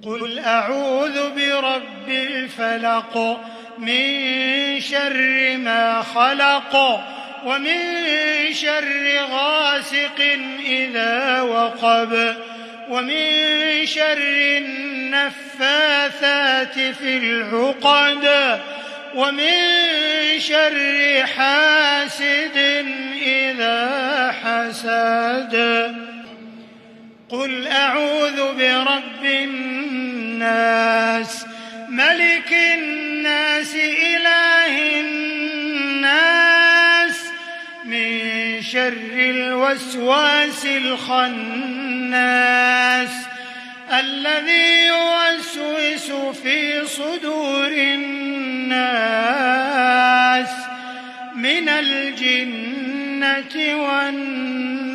قل أعوذ برب الفلق من شر ما خلق ومن شر غاسق إذا وقب ومن شر النفاثات في العقد ومن شر حاسد إذا حسد. قل أعوذ برب الناس ملك الناس إله الناس من شر الوسواس الخناس الذي يوسوس في صدور الناس من الجنة والناس.